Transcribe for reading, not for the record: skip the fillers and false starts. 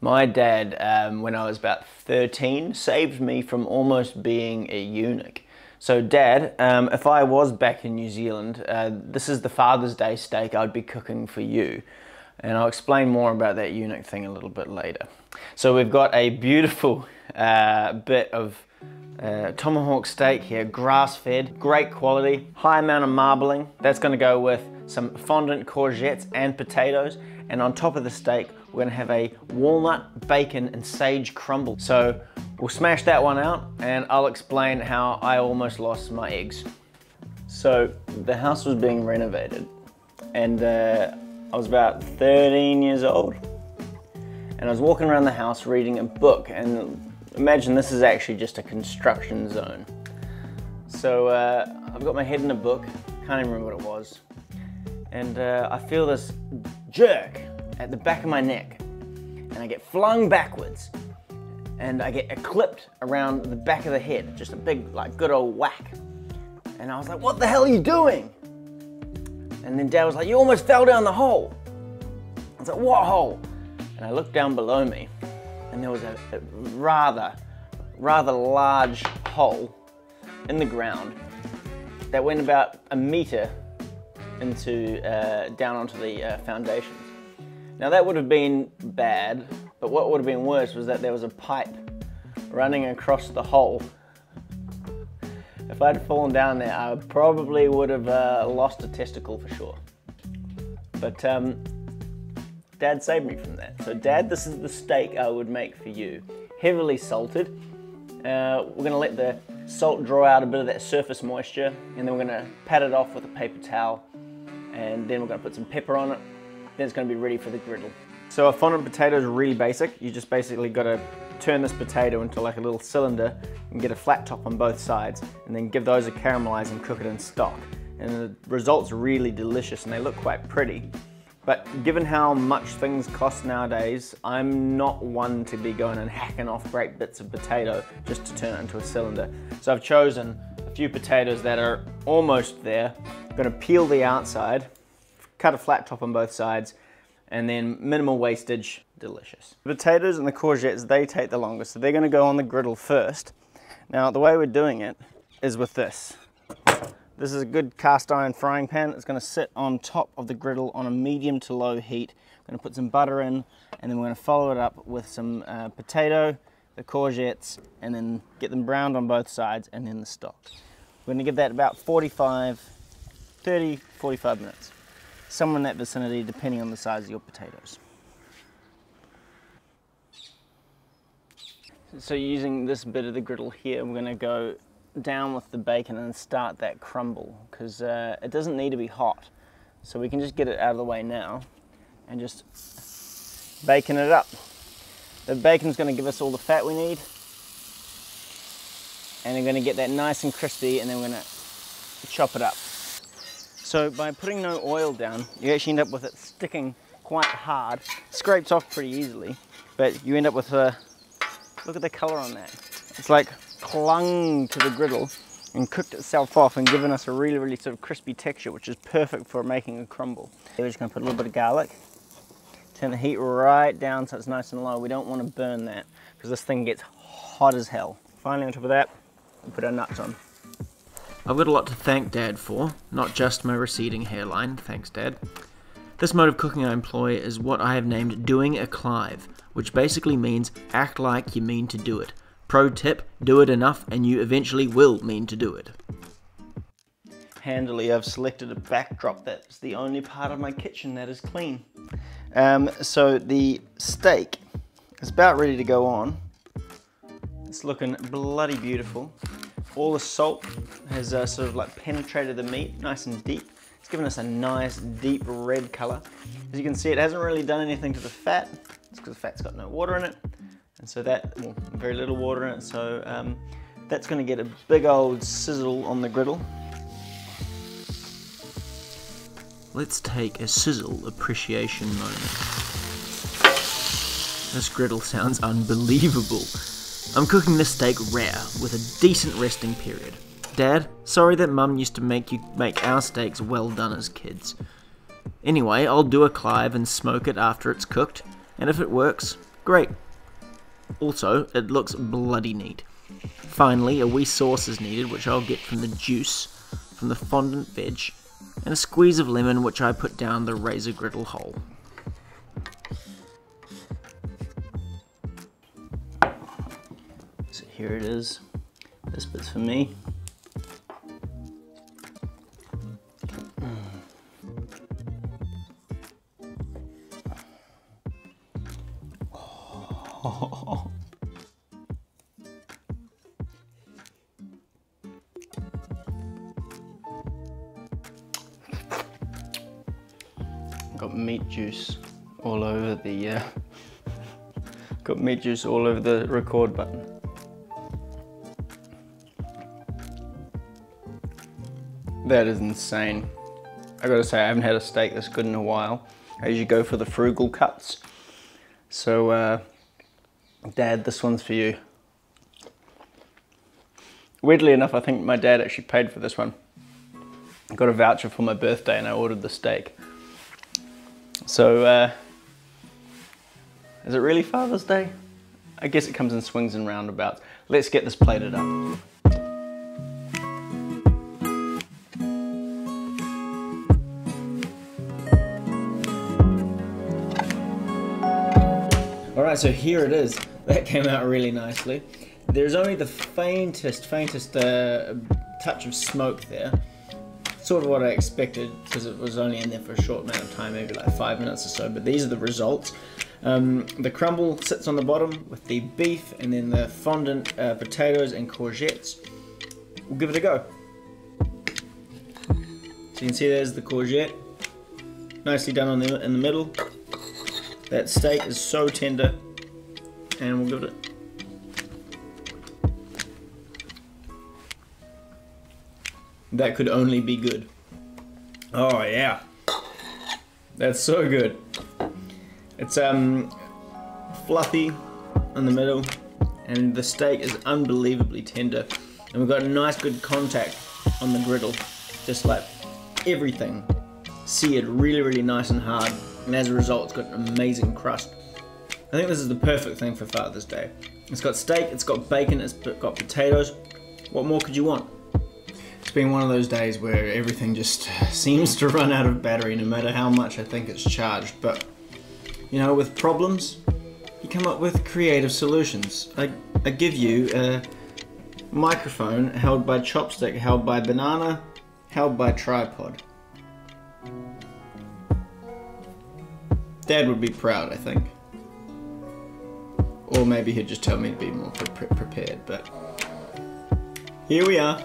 My dad, when I was about 13, saved me from almost being a eunuch. So Dad, if I was back in New Zealand, this is the Father's Day steak I'd be cooking for you. And I'll explain more about that eunuch thing a little bit later. So we've got a beautiful bit of tomahawk steak here, grass-fed, great quality, high amount of marbling. That's going to go with some fondant courgettes and potatoes, and on top of the steak we're going to have a walnut, bacon and sage crumble. So we'll smash that one out and I'll explain how I almost lost my eggs. So the house was being renovated and I was about 13 years old and I was walking around the house reading a book, and imagine this is actually just a construction zone. So I've got my head in a book, can't even remember what it was, and I feel this jerk at the back of my neck and I get flung backwards and I get clipped around the back of the head, just a big, like, good old whack. And I was like, what the hell are you doing? And then Dad was like, you almost fell down the hole. I was like, what hole? And I looked down below me and there was a rather large hole in the ground that went about a meter into down onto the foundations. Now that would have been bad, but what would have been worse was that there was a pipe running across the hole. If I'd fallen down there, I probably would have lost a testicle for sure. But Dad saved me from that. So Dad, this is the steak I would make for you. Heavily salted. We're gonna let the salt draw out a bit of that surface moisture, and then we're gonna pat it off with a paper towel, and then we're gonna put some pepper on it. Then it's gonna be ready for the griddle. So a fondant potato is really basic. You just basically gotta turn this potato into like a little cylinder and get a flat top on both sides, and then give those a caramelize and cook it in stock. And the result's really delicious and they look quite pretty. But given how much things cost nowadays, I'm not one to be going and hacking off great bits of potato just to turn it into a cylinder. So I've chosen a few potatoes that are almost there. I'm gonna peel the outside, cut a flat top on both sides, and then minimal wastage, delicious. The potatoes and the courgettes, they take the longest, so they're gonna go on the griddle first. Now the way we're doing it is with this. This is a good cast iron frying pan. It's going to sit on top of the griddle on a medium to low heat. I'm going to put some butter in, and then we're going to follow it up with some potato, the courgettes, and then get them browned on both sides, and then the stock. We're going to give that about 30, 45 minutes. Somewhere in that vicinity, depending on the size of your potatoes. So using this bit of the griddle here, we're going to go down with the bacon and start that crumble, because it doesn't need to be hot, so we can just get it out of the way now and just bacon it up. The bacon's going to give us all the fat we need, and we're going to get that nice and crispy, and then we're going to chop it up. So by putting no oil down, you actually end up with it sticking quite hard. It scrapes off pretty easily, but you end up with a, look at the color on that. It's like clung to the griddle and cooked itself off and given us a really sort of crispy texture, which is perfect for making a crumble. We're just going to put a little bit of garlic, turn the heat right down so it's nice and low. We don't want to burn that because this thing gets hot as hell. Finally, on top of that, we put our nuts on. I've got a lot to thank Dad for, not just my receding hairline, thanks Dad. This mode of cooking I employ is what I have named doing a Clive, which basically means act like you mean to do it. Pro tip, do it enough and you eventually will mean to do it. Handily, I've selected a backdrop that's the only part of my kitchen that is clean. So the steak is about ready to go on. It's looking bloody beautiful. All the salt has sort of like penetrated the meat nice and deep. It's given us a nice deep red color. As you can see, it hasn't really done anything to the fat. It's because the fat's got no water in it. And so that, well, very little water in it, so that's going to get a big old sizzle on the griddle. Let's take a sizzle appreciation moment. This griddle sounds unbelievable. I'm cooking this steak rare, with a decent resting period. Dad, sorry that Mum used to make you make our steaks well done as kids. Anyway, I'll do a Clive and smoke it after it's cooked, and if it works, Great. Also, it looks bloody neat. Finally, a wee sauce is needed, which I'll get from the juice from the Fondant Veg, and a squeeze of lemon, which I put down the Razor Griddle hole. So here it is. This bit's for me. Oh. Got meat juice all over the record button. That is insane. I gotta say, I haven't had a steak this good in a while. I usually go for the frugal cuts. So, Dad, this one's for you. Weirdly enough, I think my dad actually paid for this one. I got a voucher for my birthday and I ordered the steak. So, is it really Father's Day? I guess it comes in swings and roundabouts. Let's get this plated up. Alright, so here it is. That came out really nicely. There's only the faintest touch of smoke there. Sort of what I expected, because it was only in there for a short amount of time, maybe like 5 minutes or so, but these are the results. The crumble sits on the bottom with the beef, and then the fondant potatoes and courgettes. We'll give it a go. So you can see there's the courgette, nicely done in the middle. That steak is so tender, and we'll give it a... That could only be good. Oh yeah, that's so good. It's fluffy in the middle, and the steak is unbelievably tender, and we've got a nice good contact on the griddle, just like everything seared really nice and hard, and as a result it's got an amazing crust. I think this is the perfect thing for Father's Day. It's got steak, it's got bacon, it's got potatoes. What more could you want? It's been one of those days where everything just seems to run out of battery no matter how much I think it's charged, but you know, with problems you come up with creative solutions. I give you a microphone held by chopstick, held by banana, held by tripod. Dad would be proud, I think. Or maybe he'd just tell me to be more prepared, but here we are.